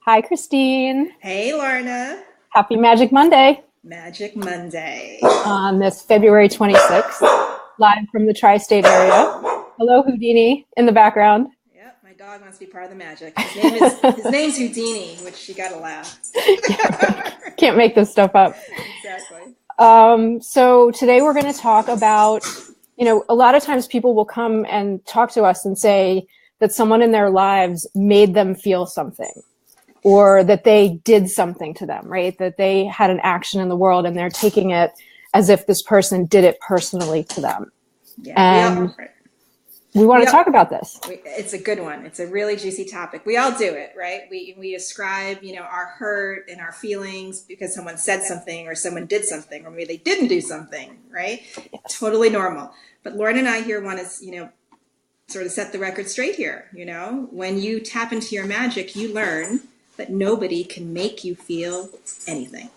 Hi, Christine. Hey, Lorna. Happy Magic Monday Magic Monday. on this February 26th, live from the tri-state area. Hello, Houdini in the background. Yep, my dog wants to be part of the magic. His name's Houdini, which you gotta laugh. Can't make this stuff up. Exactly. So today we're going to talk about, a lot of times people will come and talk to us and say that someone in their lives made them feel something, or that they did something to them, right? That they had an action in the world and they're taking it as if this person did it personally to them. Yeah, And we want to talk about this. It's a good one. It's a really juicy topic. We all do it, right? We ascribe, our hurt and our feelings because someone said something or someone did something, or maybe they didn't do something, right? Yes. Totally normal. But Lauren and I here want to, sort of set the record straight here. When you tap into your magic, you learn that nobody can make you feel anything.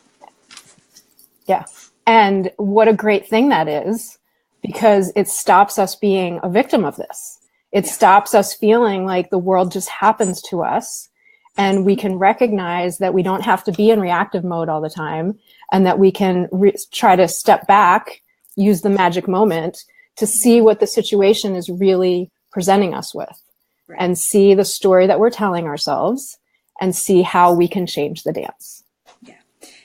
Yeah. And what a great thing that is, because it stops us being a victim of this. It stops us feeling like the world just happens to us, and we can recognize that we don't have to be in reactive mode all the time, and that we can try to step back, use the magic moment to see what the situation is really presenting us with, Right. and see the story that we're telling ourselves, and see how we can change the dance. Yeah.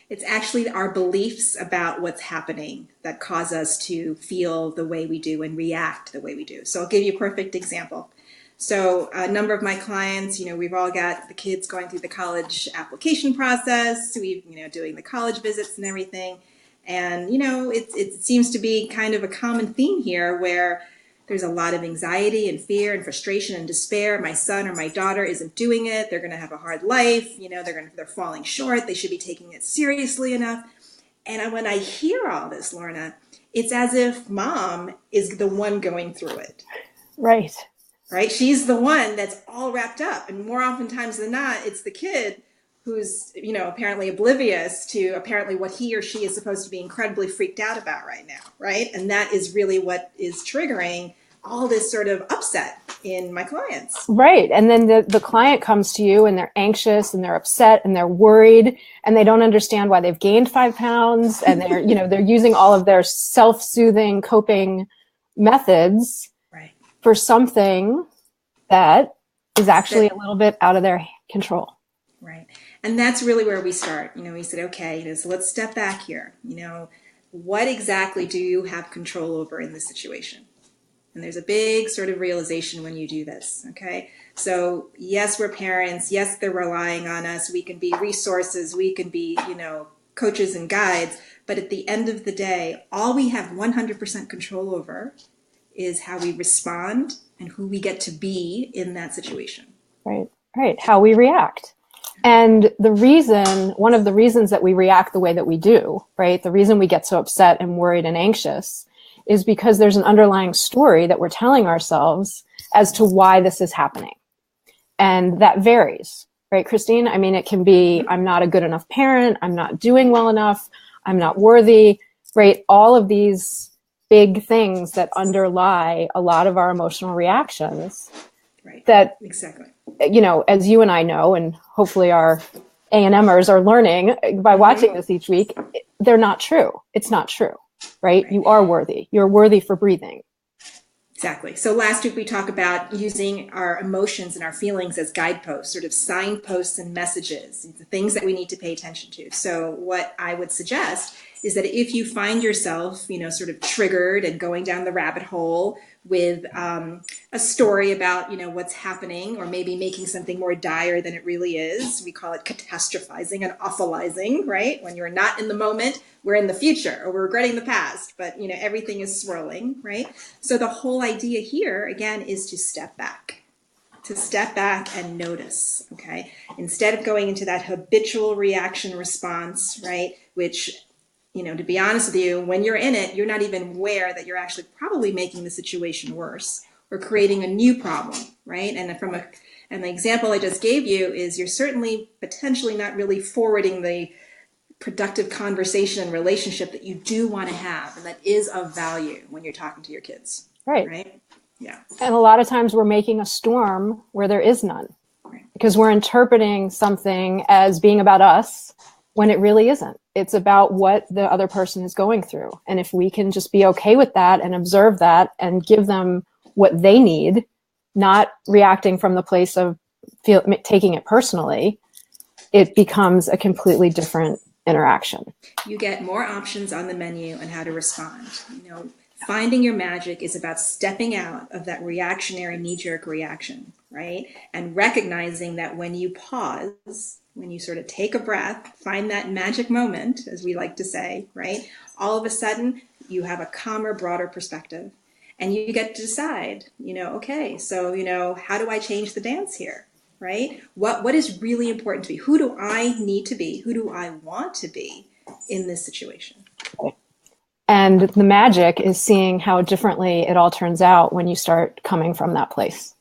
It's actually our beliefs about what's happening that cause us to feel the way we do and react the way we do. So I'll give you a perfect example. So a number of my clients, we've all got the kids going through the college application process. We've, doing the college visits and everything. And, it seems to be kind of a common theme here where there's a lot of anxiety and fear and frustration and despair. My son or my daughter isn't doing it. They're going to have a hard life. They're falling short. They should be taking it seriously enough. And when I hear all this, Lorna, it's as if mom is the one going through it. Right. Right? She's the one that's all wrapped up. And more oftentimes than not, it's the kid who's, apparently oblivious to apparently what he or she is supposed to be incredibly freaked out about right now. Right? And that is really what is triggering all this sort of upset in my clients. Right. And then the client comes to you and they're anxious and they're upset and they're worried and they don't understand why they've gained 5 pounds, and they're, they're using all of their self-soothing coping methods Right. for something that is actually a little bit out of their control. Right. And that's really where we start. We said, okay, so let's step back here. What exactly do you have control over in this situation? And there's a big sort of realization when you do this, okay? So yes, we're parents. Yes, they're relying on us. We can be resources. We can be, coaches and guides. But at the end of the day, all we have 100% control over is how we respond and who we get to be in that situation. Right, right. How we react. And one of the reasons that we react the way that we do, right? The reason we get so upset and worried and anxious is because there's an underlying story that we're telling ourselves as to why this is happening. And that varies, right, Christine? I mean, it can be, I'm not a good enough parent, I'm not doing well enough, I'm not worthy, right? All of these big things that underlie a lot of our emotional reactions. Right. That, exactly. As you and I know, and hopefully our A&Mers are learning by watching this each week, they're not true. It's not true. Right? You are worthy. You're worthy for breathing. Exactly. So last week we talked about using our emotions and our feelings as guideposts, sort of signposts and messages, the things that we need to pay attention to. So what I would suggest is that if you find yourself, sort of triggered and going down the rabbit hole with a story about, what's happening, or maybe making something more dire than it really is. We call it catastrophizing and awfulizing, right? When you're not in the moment, we're in the future, or we're regretting the past, but, everything is swirling, right? So the whole idea here, again, is to step back. To step back and notice, okay? Instead of going into that habitual reaction response, right, which, to be honest with you, when you're in it, you're not even aware that you're actually probably making the situation worse or creating a new problem, right? And the example I just gave you is you're certainly potentially not really forwarding the productive conversation and relationship that you do want to have and that is of value when you're talking to your kids. Right. Right? Yeah. And a lot of times we're making a storm where there is none. Right. because we're interpreting something as being about us when it really isn't. It's about what the other person is going through. And if we can just be okay with that and observe that and give them what they need, not reacting from the place of taking it personally, it becomes a completely different interaction. You get more options on the menu on how to respond. Finding your magic is about stepping out of that reactionary knee-jerk reaction, right? And recognizing that when you pause, when you sort of take a breath, find that magic moment, as we like to say, right? All of a sudden, you have a calmer, broader perspective. And you get to decide, okay, so, how do I change the dance here, right? What is really important to me? Who do I need to be? Who do I want to be in this situation? And the magic is seeing how differently it all turns out when you start coming from that place.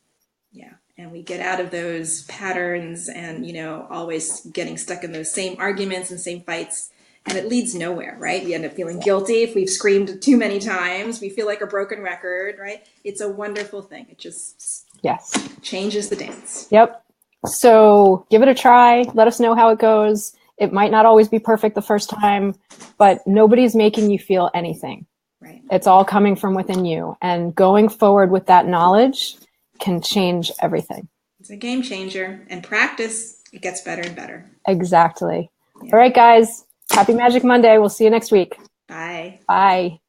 Yeah. And we get out of those patterns and, always getting stuck in those same arguments and same fights. And it leads nowhere, right? We end up feeling guilty if we've screamed too many times. We feel like a broken record, right? It's a wonderful thing. It just changes the dance. Yep. So give it a try. Let us know how it goes. It might not always be perfect the first time, but nobody's making you feel anything. Right. It's all coming from within you. And going forward with that knowledge can change everything. It's a game changer. And practice, it gets better and better. Exactly. Yeah. All right, guys. Happy Magic Monday. We'll see you next week. Bye. Bye.